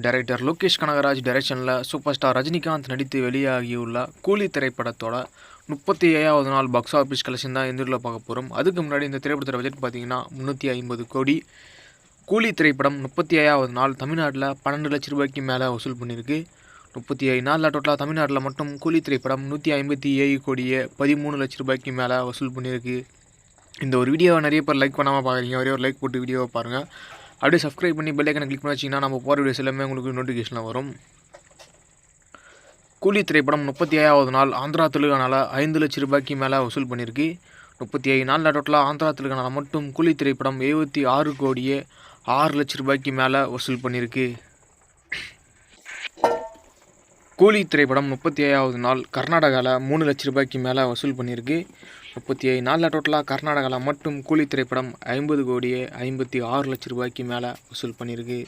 Director Lokesh Kanagaraj டைரக்ஷனில் super star Rajinikanth நடித்து வெளியாகியுள்ள கூலி திரைப்படத்தோட 37வது நாள் பாக்ஸ் ஆஃபீஸ் கலெக்ஷன் தான் இந்த வீடியோவில் பார்க்க போகிறோம். அதுக்கு முன்னாடி இந்த திரைப்படத்தோட பட்ஜெட் பார்த்தீங்கன்னா 350 கோடி. கூலி திரைப்படம் 37வது நாள் தமிழ்நாட்டில் 12 லட்ச ரூபாய்க்கு மேலே வசூல் பண்ணியிருக்கு. 37 நாளில் டோட்டலாக தமிழ்நாட்டில் மட்டும் கூலி திரைப்படம் 157 கோடியே 13 லட்ச ரூபாய்க்கு மேலே வசூல் பண்ணியிருக்கு. இந்த ஒரு வீடியோவை நிறைய பேர் லைக் பண்ணாமல் பார்க்குறீங்க. ஒரே ஒரு லைக் போட்டு வீடியோவை பாருங்கள். அப்படியே சப்ஸ்கிரைப் பண்ணி பெல் ஐக்கனை கிளிக் பண்ணி வச்சிங்கன்னா நம்ம போகிற வீடியோஸ் எல்லாமே உங்களுக்கு நோட்டிஃபிகேஷனில் வரும். கூலி திரைப்படம் 37வது நாள் ஆந்திரா தெலுங்கானால 5 லட்ச ரூபாய்க்கு மேலே வசூல் பண்ணியிருக்கு. 37 நாளில் டோட்டலாக ஆந்திரா தெலுங்கானால மட்டும் கூலி திரைப்படம் 76 கோடியே 6 லட்ச ரூபாய்க்கு மேலே வசூல் பண்ணியிருக்கு. கூலி திரைப்படம் 37வது நாள் கர்நாடகாவில் 3 லட்ச ரூபாய்க்கு மேலே வசூல் பண்ணியிருக்கு. 37 நாளில் டோட்டலாக கர்நாடகாவில் மட்டும் கூலி திரைப்படம் 50 கோடியே 56 லட்ச ரூபாய்க்கு மேலே வசூல் பண்ணியிருக்கு.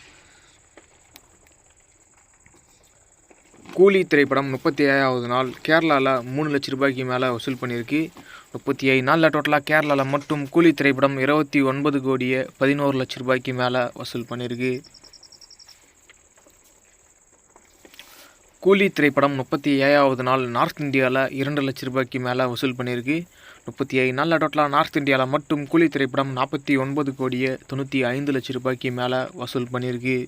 கூலி திரைப்படம் 37வது நாள் கேரளாவில் 3 லட்ச ரூபாய்க்கு மேலே வசூல் பண்ணியிருக்கு. 37 நாளில் டோட்டலாக கேரளாவில் மட்டும் கூலி திரைப்படம் 29 கோடியே 11 லட்ச ரூபாய்க்கு மேலே வசூல் பண்ணியிருக்கு. கூலி திரைப்படம் 37வது நாள் நார்த் இந்தியாவில் 2 லட்ச ரூபாய்க்கு மேலே வசூல் பண்ணியிருக்கு. 37 நாளில் டோட்டலாக நார்த் இந்தியாவில் மட்டும் கூலி திரைப்படம் 49 கோடியே 95 லட்ச ரூபாய்க்கு மேலே வசூல் பண்ணியிருக்கு.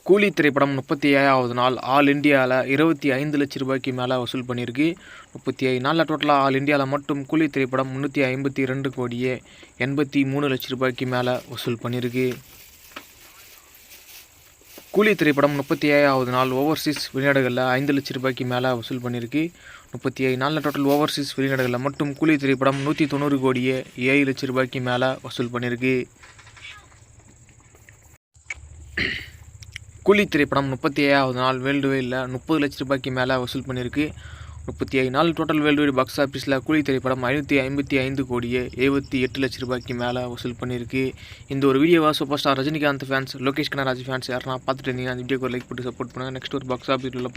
கூலி திரைப்படம் 37வது நாள் ஆல் இந்தியாவில் 25 லட்ச ரூபாய்க்கு மேலே வசூல் பண்ணியிருக்கு. 37 நாளில் டோட்டலாக ஆல் இந்தியாவில் மட்டும் கூலி திரைப்படம் 352 கோடியே 83 லட்ச ரூபாய்க்கு மேலே வசூல் பண்ணியிருக்கு. கூலி திரைப்படம் 37வது நாள் ஓவர்சீஸ் வெளிநாடுகளில் 5 லட்ச ரூபாய்க்கு மேலே வசூல் பண்ணியிருக்கு. 37 நாளில் டோட்டல் ஓவர்சீஸ் வெளிநாடுகளில் மட்டும் கூலி திரைப்படம் 190 கோடியே 7 லட்ச ரூபாய்க்கு மேலே வசூல் பண்ணியிருக்கு. கூலி திரைப்படம் 37வது நாள் வேர்ல்டு வைடில் 30 லட்ச ரூபாய்க்கு மேலே வசூல் பண்ணியிருக்கு. 37 நாள் டோட்டல் வேர்ல்டு வைடு பாக்ஸ் ஆஃபீஸில் கூலி திரைப்படம் 555 கோடியே 78 லட்ச ரூபாய்க்கு மேலே வசூல் பண்ணியிருக்கு. இந்த ஒரு வீடியோவை super star Rajinikanth fans, Lokesh Kanagaraj fans யாருன்னா பார்த்துட்டு இருந்தீங்கன்னா அந்த வீடியோக்கு ஒரு லைக் போட்டு சப்போர்ட் பண்ணுங்கள். நெக்ஸ்ட் ஒரு பாக்ஸ் ஆஃபீஸில்